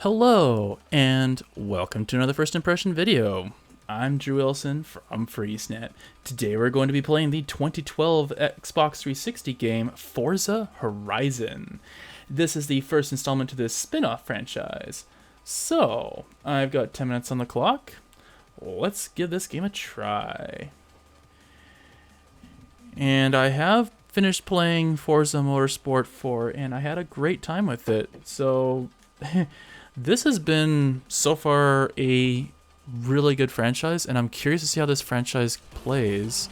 Hello, and welcome to another first impression video. I'm Drew Wilson from FreezeNet. Today we're going to be playing the 2012 Xbox 360 game Forza Horizon. This is the first installment to this spin-off franchise. So, I've got 10 minutes on the clock. Let's give this game a try. And I have finished playing Forza Motorsport 4, and I had a great time with it. So, this has been, so far, a really good franchise, and I'm curious to see how this franchise plays.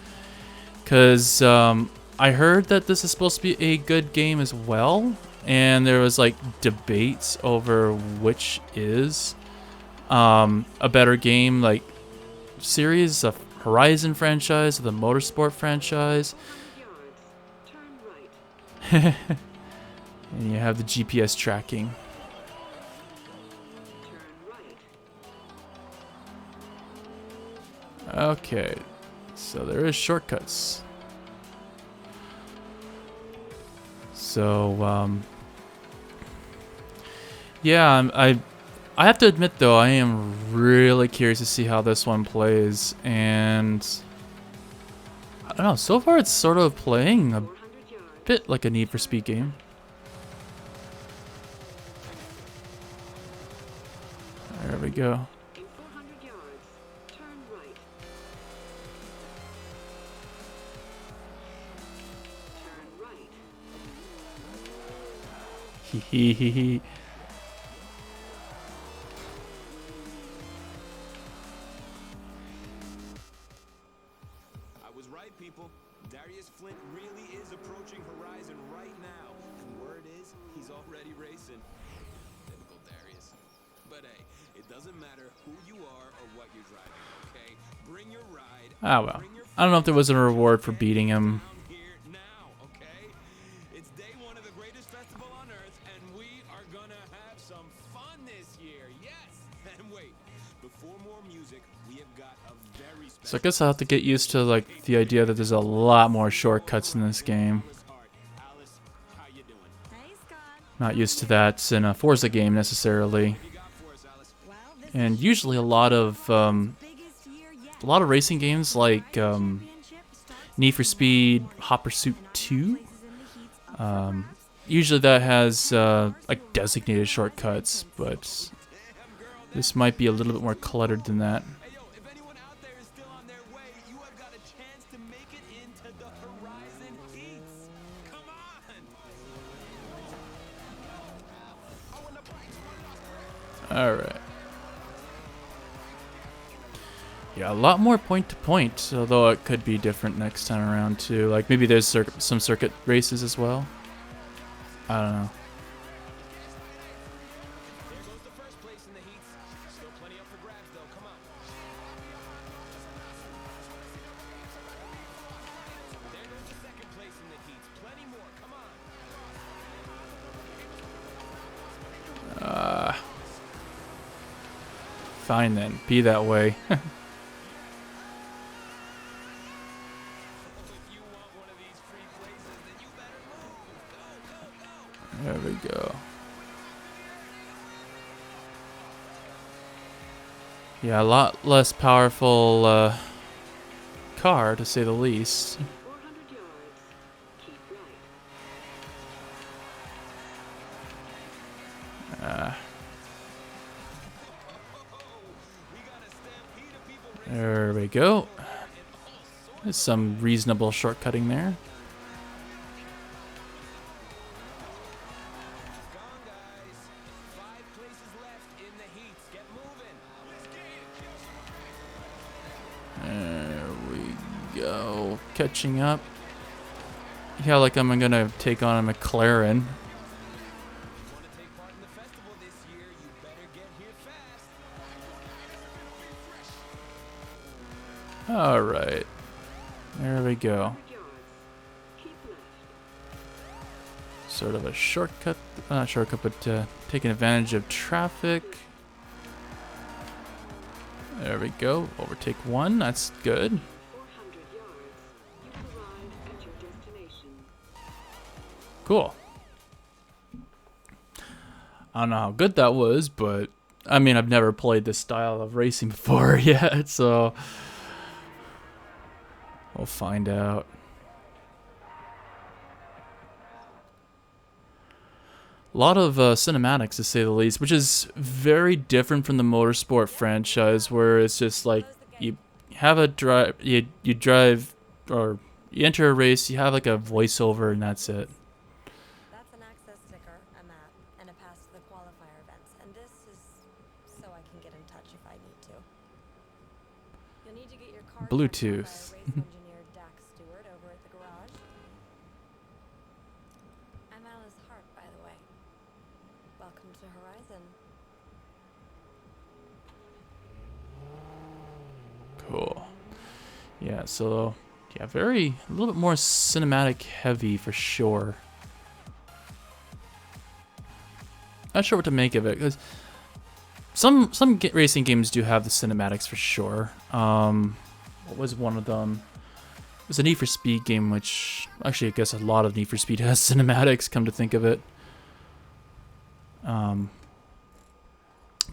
Because I heard that this is supposed to be a good game as well, and there was like debates over which is a better game, like series, of Horizon franchise or the Motorsport franchise. And you have the GPS tracking. Okay, so there is shortcuts. So, yeah, I have to admit though, I am really curious to see how this one plays, and I don't know, so far it's sort of playing a bit like a Need for Speed game. There we go. Hehehe. I was right, people. Darius Flint really is approaching Horizon right now. And word is, he's already racing. Typical Darius. But hey, it doesn't matter who you are or what you're driving, okay? Bring your ride. Ah, well. I don't know if there was a reward for beating him. It's day one of the greatest festival on earth, and we are gonna have some fun this year. Yes! And wait, before more music, we have got a very special... So I guess I'll have to get used to like the idea that there's a lot more shortcuts in this game. Alice, how you doing? Hey, Scott. Not used to that in a Forza game necessarily. And usually a lot of racing games like Need for Speed, Hot Pursuit 2. Usually that has like designated shortcuts, but this might be a little bit more cluttered than that. Hey, yo, if anyone out there is still on their way, you have got a chance to make it into the Horizon Heats. Come on! Alright. Yeah, a lot more point to point, although it could be different next time around too. Like maybe there's some circuit races as well. I don't know. There goes the first place in the heats. Still plenty up for grabs, though. Come on. There goes the second place in the heats. Plenty more. Come on. Fine then, be that way. If you want one of these free places, then you better move. Go, go, go. There we go. Yeah, a lot less powerful car, to say the least. 400 yards. Keep right. We got a stampede of people There we go. There's some reasonable shortcutting there. gone, guys. 5 places left in the heats. Get moving. Let's get it. There we go. Catching up. Yeah, like I'm gonna take on a McLaren. Want to take part in the festival this year? You better get here fast. Alright. There we go. 100 yards. Keep left. Sort of a shortcut. Not shortcut, but taking advantage of traffic. There we go. Overtake one. That's good. 400 yards. You've arrived at your destination. Cool. I don't know how good that was, but I mean, I've never played this style of racing before yet, so we'll find out. A lot of cinematics, to say the least, which is very different from the Motorsport franchise, where it's just like you have a drive, you drive, or you enter a race, you have like a voiceover, and that's it. That's an access sticker, a map, and a pass to the qualifier events. And this is so I can get in touch if I need to. You'll need to get your car checked out by a Bluetooth. race engineer Dax Stewart over at the garage. I'm Alice Hart, by the way. Welcome to Horizon. Cool. Yeah, so yeah, a little bit more cinematic heavy for sure. Not sure what to make of it, because some racing games do have the cinematics for sure. What was one of them? It was a Need for Speed game, which actually I guess a lot of Need for Speed has cinematics, come to think of it.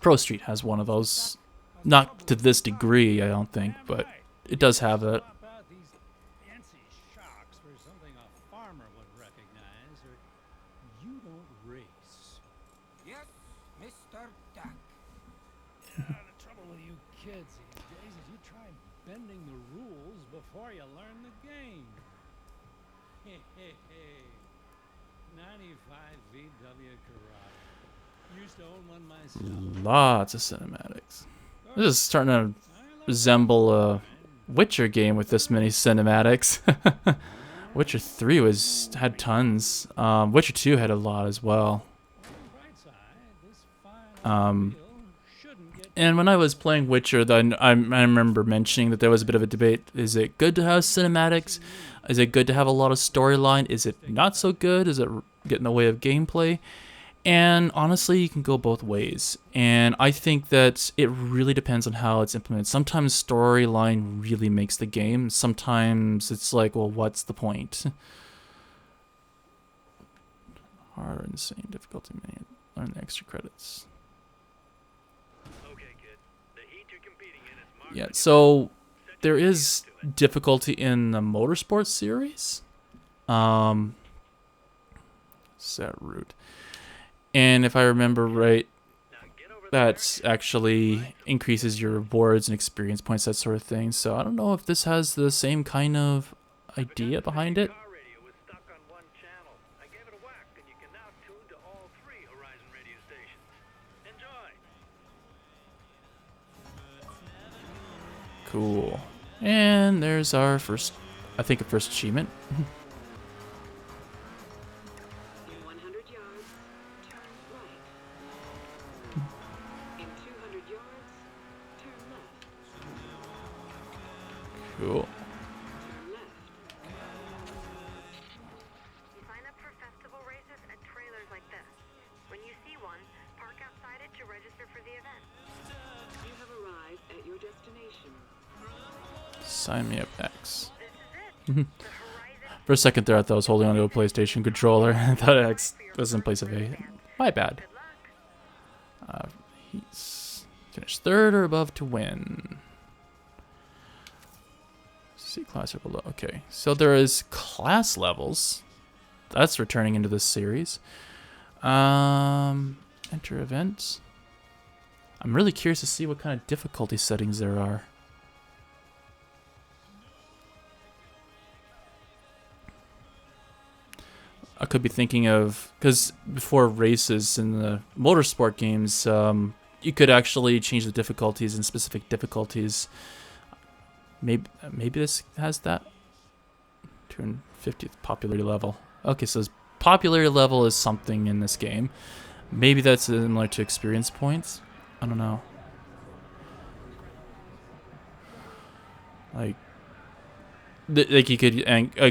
Pro Street has one of those. Not to this degree, I don't think, but it does have it. Swap out these fancy shocks for something a farmer would recognize, or you don't race. Yes, Mr. Duck. Yeah, the trouble with you kids these days is you try bending the rules before you learn the game. Hey, hey, hey. 95 VW Corrado. Used to own one myself. Lots of cinematics. This is starting to resemble a Witcher game with this many cinematics. Witcher 3 had tons. Witcher 2 had a lot as well. And when I was playing Witcher, then I remember mentioning that there was a bit of a debate. Is it good to have cinematics? Is it good to have a lot of storyline? Is it not so good? Does it get in the way of gameplay? And honestly, you can go both ways. And I think that it really depends on how it's implemented. Sometimes storyline really makes the game. Sometimes it's like, well, what's the point? Hard or insane difficulty, man. Learn the extra credits. Yeah, so there is difficulty in the Motorsport series. Set route. And if I remember right, that actually increases your rewards and experience points, that sort of thing. So I don't know if this has the same kind of idea behind it. Cool. And there's our first, I think, a first achievement. In 100 yards, turn right. In 200 yards, turn left. Cool. Turn left. You sign up for festival races at trailers like this. When you see one, park outside it to register for the event. You have arrived at your destination. Sign me up, X. This is it. The Horizon. For a second there, I thought I was holding onto a PlayStation controller. I thought X was in place of A. My bad. Good luck. He's finished third or above to win. C class or below. Okay, so there is class levels. That's returning into this series. Enter events. I'm really curious to see what kind of difficulty settings there are. I could be thinking of, because before races in the Motorsport games, you could actually change the difficulties in specific difficulties. Maybe this has that. 250th popularity level. Okay, so this popularity level is something in this game. Maybe that's similar to experience points. I don't know. Like you could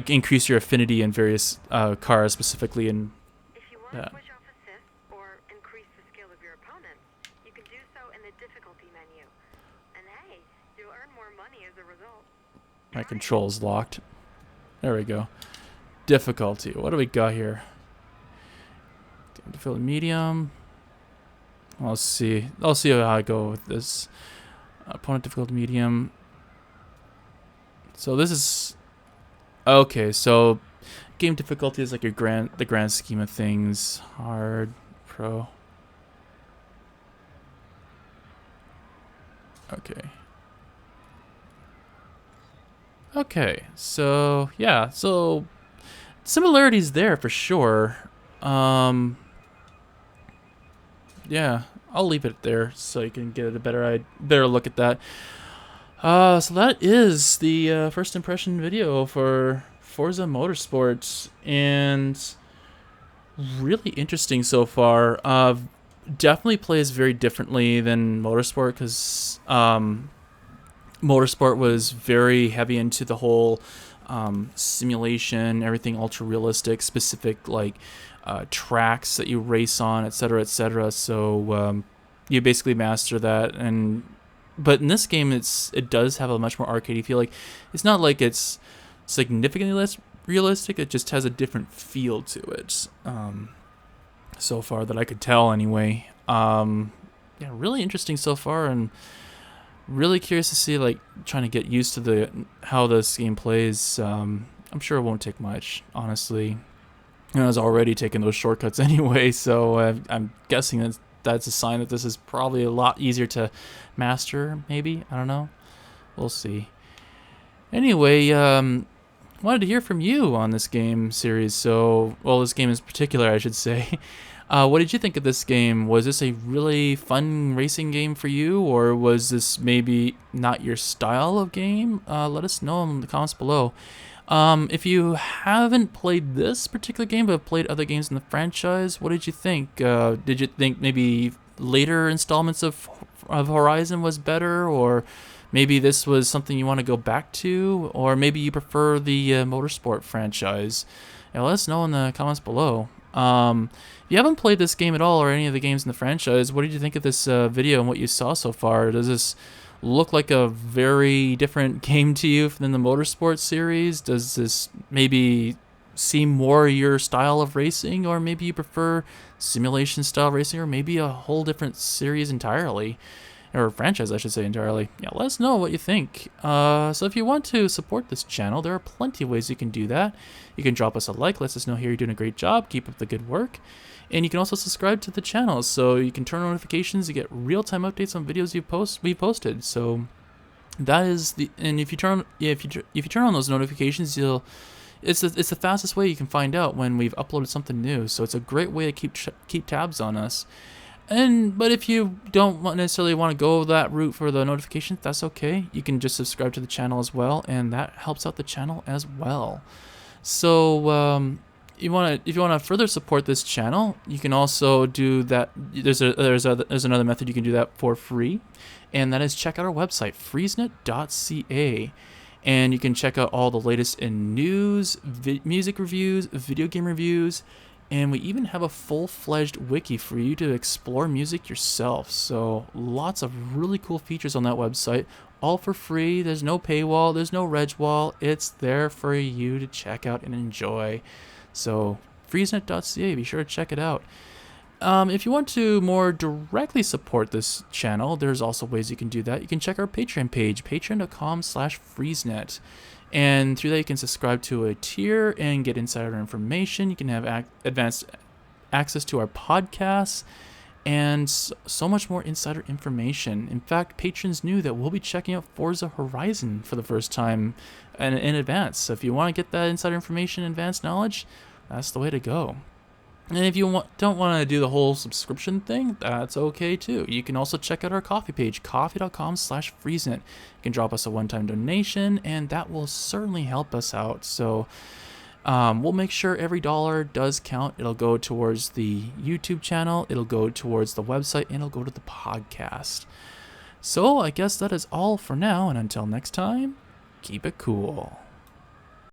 increase your affinity in various cars, specifically in If you want to that. switch off assist or increase the skill of your opponents, you can do so in the difficulty menu. And hey, you'll earn more money as a result. My control's locked. There we go. Difficulty. What do we got here? Difficulty medium. I'll see. I'll see how I go with this. Opponent difficulty medium. So this is okay. So game difficulty is like the grand scheme of things. Hard, pro. Okay. Okay. So yeah. So similarities there for sure. Yeah, I'll leave it there so you can get a better look at that. So that is the first impression video for Forza Motorsport, and really interesting so far. Definitely plays very differently than Motorsport, because Motorsport was very heavy into the whole simulation, everything ultra realistic, specific like tracks that you race on, etc., etc. So you basically master that, but in this game it does have a much more arcadey feel. Like it's not like it's significantly less realistic, it just has a different feel to it. So far that I could tell anyway. Yeah, really interesting so far, and really curious to see, like, trying to get used to how this game plays. I'm sure it won't take much, honestly. I was already taking those shortcuts anyway, so I'm guessing that's a sign that this is probably a lot easier to master, maybe? I don't know. We'll see. Anyway, wanted to hear from you on this game series. So, well, this game in particular, I should say. What did you think of this game? Was this a really fun racing game for you, or was this maybe not your style of game? Let us know in the comments below. If you haven't played this particular game but have played other games in the franchise, what did you think? Did you think maybe later installments of Horizon was better, or maybe this was something you want to go back to, or maybe you prefer the Motorsport franchise? Let us know in the comments below. If you haven't played this game at all, or any of the games in the franchise, what did you think of this video and what you saw so far? Does this look like a very different game to you than the Motorsport series? Does this maybe seem more your style of racing, or maybe you prefer simulation style racing, or maybe a whole different series entirely, or franchise I should say entirely? Yeah, let us know what you think. So if you want to support this channel, there are plenty of ways you can do that. You can drop us a like, let us know here you're doing a great job, keep up the good work. And you can also subscribe to the channel so you can turn on notifications to get real-time updates on videos we posted. So that is and if you turn on those notifications, it's the fastest way you can find out when we've uploaded something new. So it's a great way to keep tabs on us. But if you don't necessarily want to go that route for the notifications, that's okay. You can just subscribe to the channel as well, and that helps out the channel as well. So if you want to further support this channel, you can also do that. There's another method you can do that for free, and that is check out our website, freezenet.ca. And you can check out all the latest in news, music reviews, video game reviews, and we even have a full-fledged wiki for you to explore music yourself. So lots of really cool features on that website, all for free. There's no paywall, there's no reg wall. It's there for you to check out and enjoy. So freezenet.ca, be sure to check it out. If you want to more directly support this channel, there's also ways you can do that. You can check our Patreon page, patreon.com/freezenet. And through that, you can subscribe to a tier and get insider information. You can have advanced access to our podcasts and so much more insider information. In fact, patrons knew that we'll be checking out Forza Horizon for the first time in advance. So if you want to get that insider information and advanced knowledge, that's the way to go. And if you don't want to do the whole subscription thing, that's okay too. You can also check out our coffee page, coffee.com/freezenet. You can drop us a one-time donation, and that will certainly help us out. So we'll make sure every dollar does count. It'll go towards the YouTube channel, it'll go towards the website, and it'll go to the podcast. So I guess that is all for now, and until next time, keep it cool.